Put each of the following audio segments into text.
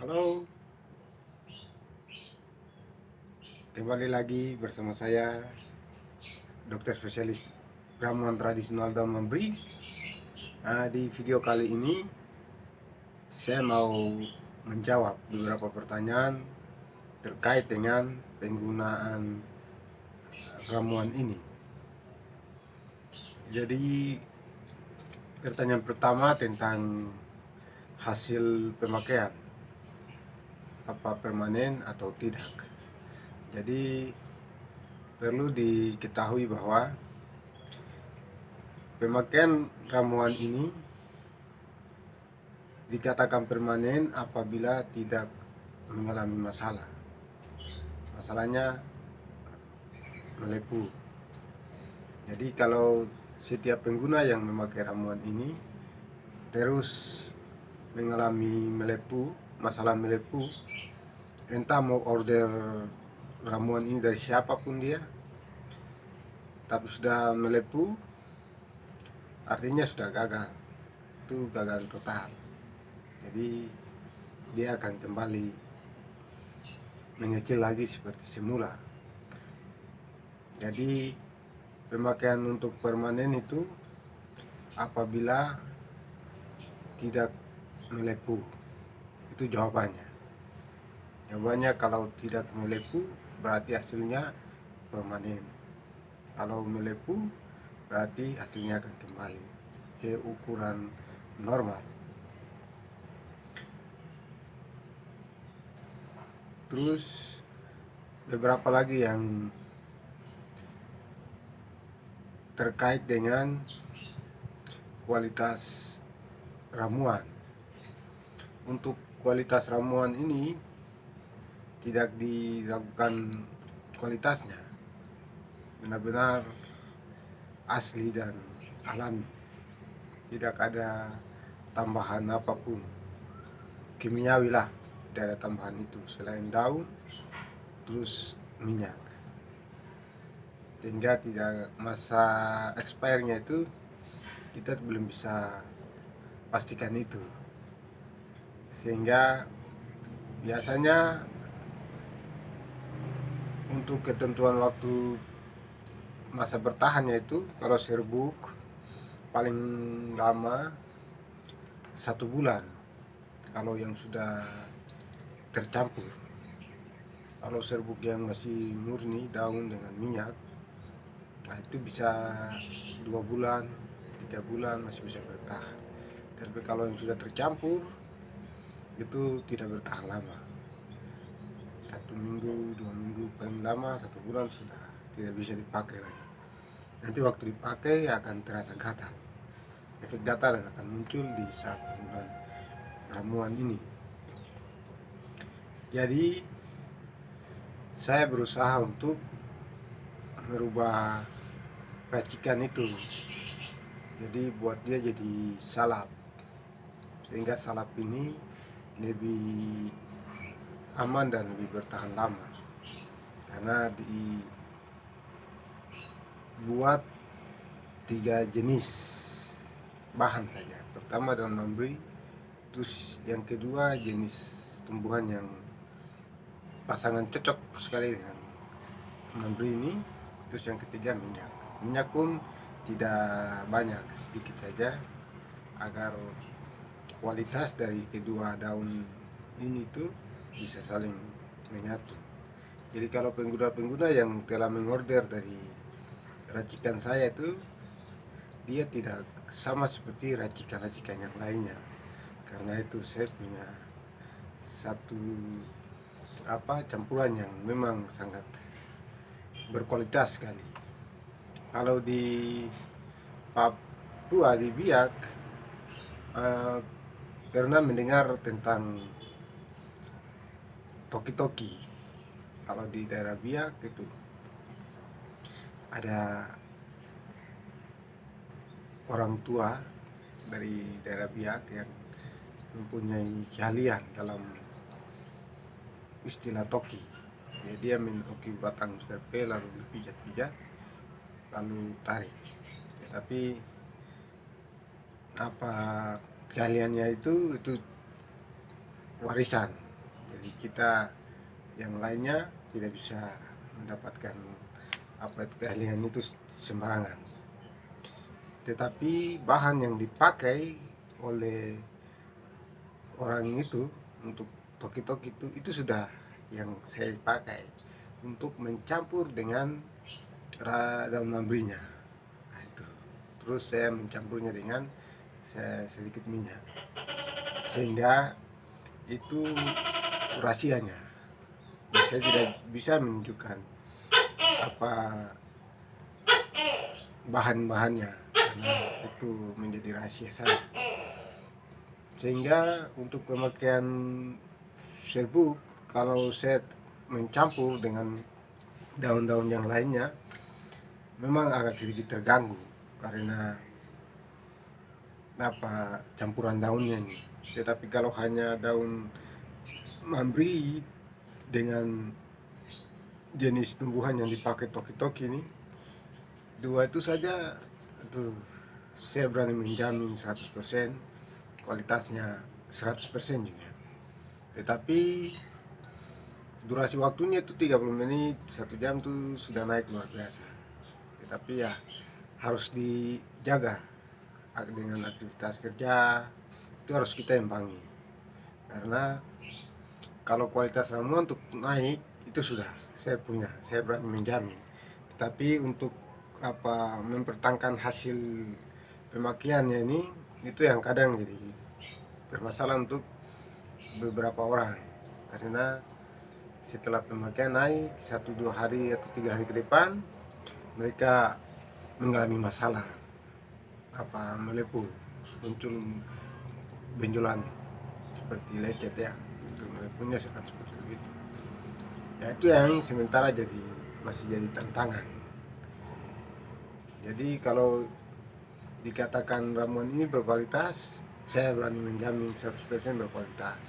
Halo, kembali lagi bersama saya, dokter spesialis ramuan tradisional dan memberi. Di video kali ini, saya mau menjawab beberapa pertanyaan terkait dengan penggunaan ramuan ini. Jadi, pertanyaan pertama tentang hasil pemakaian, apa permanen atau tidak. Jadi, perlu diketahui bahwa pemakaian ramuan ini dikatakan permanen apabila tidak mengalami masalah. Masalahnya melepuh. Jadi kalau setiap pengguna yang memakai ramuan ini terus mengalami masalah melepuh, entah mau order ramuan ini dari siapapun dia, tapi sudah melepuh, artinya sudah gagal. Itu gagal total. Jadi dia akan kembali mengecil lagi seperti semula. Jadi pemakaian untuk permanen itu apabila tidak melepuh, itu jawabannya. Jawabannya kalau tidak melepuh berarti hasilnya permanen. Kalau melepuh berarti hasilnya akan kembali ke ukuran normal. Terus beberapa lagi yang terkait dengan kualitas ramuan. Untuk kualitas ramuan ini tidak diragukan kualitasnya, benar-benar asli dan alami, tidak ada tambahan apapun kimiawi lah, tidak ada tambahan itu selain daun terus minyak, sehingga tidak masa expirednya itu kita belum bisa pastikan itu, sehingga biasanya untuk ketentuan waktu masa bertahannya itu kalau serbuk paling lama 1 bulan kalau yang sudah tercampur. Kalau serbuk yang masih murni daun dengan minyak, nah itu bisa 2 bulan 3 bulan masih bisa bertahan. Tapi kalau yang sudah tercampur itu tidak bertahan lama, 1 minggu 2 minggu, paling lama 1 bulan sudah tidak bisa dipakai lagi. Nanti waktu dipakai akan terasa gatal, efek gatal yang akan muncul di saat penggunaan ramuan ini. Jadi saya berusaha untuk merubah racikan itu, jadi buat dia jadi salap, sehingga salap ini lebih aman dan lebih bertahan lama, karena dibuat 3 jenis bahan saja. Pertama daun memberi, terus yang kedua jenis tumbuhan yang pasangan cocok sekali dengan memberi ini, terus yang ketiga minyak. Minyak pun tidak banyak, sedikit saja, agar kualitas dari kedua daun ini tuh bisa saling menyatu. Jadi kalau pengguna-pengguna yang telah mengorder dari racikan saya itu, dia tidak sama seperti racikan-racikan yang lainnya, karena itu saya punya satu campuran yang memang sangat berkualitas sekali. Kalau di Papua, di Biak, pernah mendengar tentang toki-toki. Kalau di daerah Biak itu ada orang tua dari daerah Biak yang mempunyai keahlian dalam istilah toki. Jadi dia menoki batang serpe lalu dipijat-pijat lalu tarik. Tapi apa keahliannya itu warisan Jadi kita yang lainnya tidak bisa mendapatkan keahlian itu sembarangan. Tetapi bahan yang dipakai oleh orang itu untuk toki-toki itu sudah yang saya pakai untuk mencampur dengan daun mambrinya. Nah, itu. Terus saya mencampurnya dengan sedikit minyak, sehingga itu rahasianya. Saya tidak bisa menunjukkan apa bahan-bahannya karena itu menjadi rahasia saya. Sehingga untuk pemakaian serbuk, kalau saya mencampur dengan daun-daun yang lainnya memang agak sedikit terganggu karena campuran daunnya ini. Tetapi kalau hanya daun mambri dengan jenis tumbuhan yang dipakai toki-toki ini, dua itu saja itu saya berani menjamin 100% kualitasnya 100% juga. Tetapi durasi waktunya itu 30 menit, 1 jam itu sudah naik luar biasa. Tetapi ya harus dijaga dengan aktivitas kerja, itu harus kita imbangi. Karena kalau kualitas ramuan untuk naik itu sudah saya berani menjamin. Tetapi untuk mempertahankan hasil pemakaiannya ini, itu yang kadang jadi bermasalah untuk beberapa orang, karena setelah pemakaian naik 1-2 hari atau 3 hari ke depan mereka mengalami masalah melepuh, muncul benjolan seperti lecet ya, itu melepuhnya seperti itu. Ya itu yang sementara masih jadi tantangan. Jadi kalau dikatakan ramuan ini berkualitas, saya berani menjamin 100% berkualitas.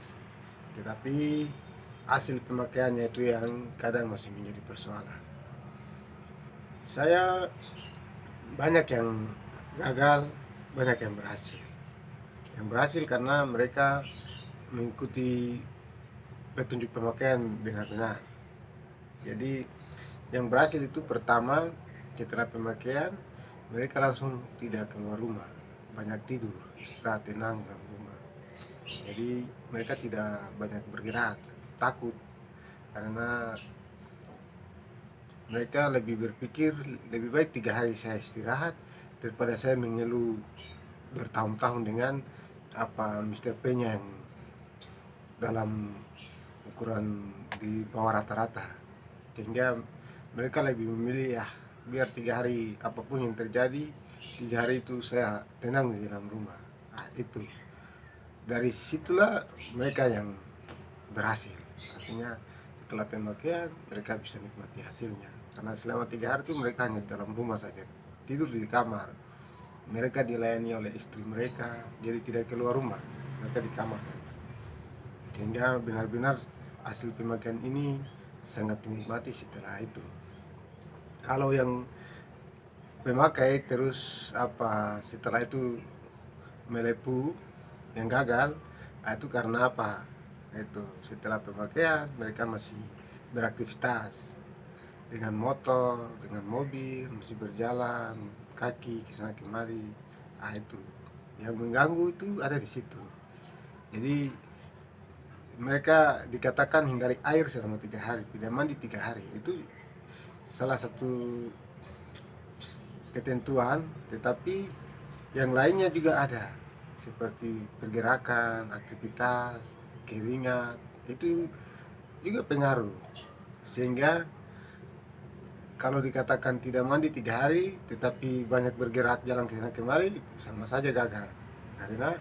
Tetapi hasil pemakaiannya itu yang kadang masih menjadi persoalan. Saya banyak yang gagal, banyak yang berhasil. Yang berhasil karena mereka mengikuti petunjuk pemakaian benar-benar. Jadi yang berhasil itu pertama, setelah pemakaian mereka langsung tidak keluar rumah, banyak tidur, istirahat tenang dalam rumah. Jadi mereka tidak banyak bergerak, takut, karena mereka lebih berpikir lebih baik 3 hari saya istirahat daripada saya mengeluh bertahun-tahun dengan Mr. P-nya yang dalam ukuran di bawah rata-rata. Sehingga mereka lebih memilih biar 3 hari apapun yang terjadi, 3 hari itu saya tenang di dalam rumah. Itu dari situlah mereka yang berhasil. Artinya setelah pemakaian mereka bisa nikmati hasilnya, karena selama 3 hari itu mereka hanya dalam rumah saja, tidur di kamar. Mereka dilayani oleh istri mereka, jadi tidak keluar rumah, mereka di kamar saja. Sehingga benar-benar hasil pemakaian ini sangat dinikmati setelah itu. Kalau yang pemakai terus setelah itu melepuh, yang gagal, itu karena itu setelah pemakaian mereka masih beraktivitas dengan motor, dengan mobil, masih berjalan kaki ke sana kemari. Itu yang mengganggu, itu ada di situ. Jadi mereka dikatakan hindari air selama 3 hari, tidak mandi 3 hari. Itu salah satu ketentuan, tetapi yang lainnya juga ada, seperti pergerakan, aktivitas, keringat, itu juga pengaruh. Sehingga kalau dikatakan tidak mandi 3 hari tetapi banyak bergerak jalan ke sana kemari, sama saja gagal. Karena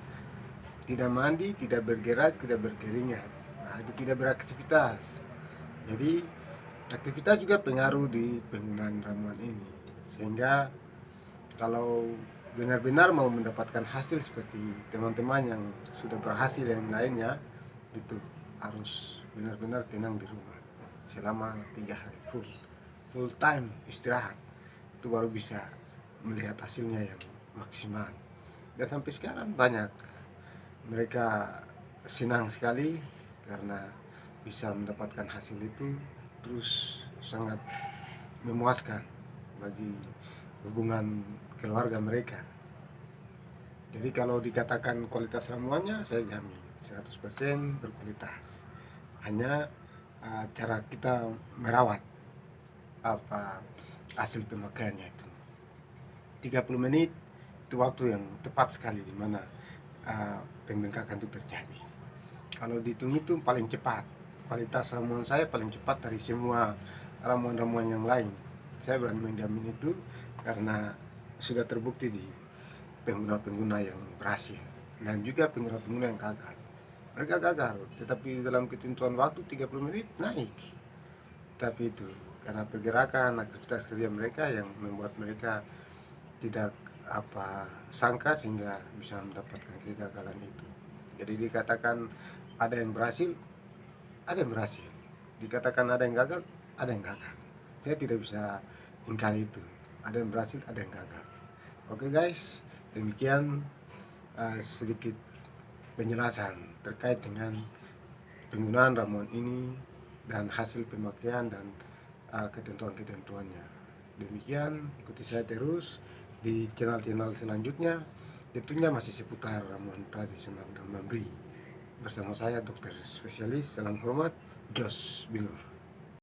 tidak mandi, tidak bergerak, tidak berkeringat, itu tidak beraktivitas. Jadi aktivitas juga pengaruh di penggunaan ramuan ini. Sehingga kalau benar-benar mau mendapatkan hasil seperti teman-teman yang sudah berhasil yang lainnya, itu harus benar-benar tenang di rumah selama 3 hari full time istirahat, itu baru bisa melihat hasilnya yang maksimal. Dan sampai sekarang banyak mereka senang sekali karena bisa mendapatkan hasil itu terus sangat memuaskan bagi hubungan keluarga mereka. Jadi kalau dikatakan kualitas ramuannya, saya jamin 100% berkualitas. Hanya cara kita merawat hasil pemakaiannya itu. 30 menit itu waktu yang tepat sekali di mana pembengkakan itu terjadi. Kalau dihitung itu paling cepat. Kualitas ramuan saya paling cepat dari semua ramuan-ramuan yang lain. Saya berani menjamin itu karena sudah terbukti di pengguna-pengguna yang berhasil dan juga pengguna-pengguna yang gagal. Mereka gagal, tetapi dalam ketentuan waktu 30 menit naik. Tapi itu karena pergerakan aktivitas kerja mereka yang membuat mereka tidak sangka sehingga bisa mendapatkan kegagalan itu. Jadi dikatakan ada yang berhasil, ada yang berhasil. Dikatakan ada yang gagal, ada yang gagal. Saya tidak bisa ingkari itu. Ada yang berhasil, ada yang gagal. Oke guys, demikian sedikit penjelasan terkait dengan penggunaan ramuan ini dan hasil pemakaian dan ketentuan-ketentuannya. Demikian, ikuti saya terus di channel-channel selanjutnya. Tentunya masih seputar ramuan tradisional dan memberi. Bersama saya dokter spesialis, salam hormat, Jos Binur.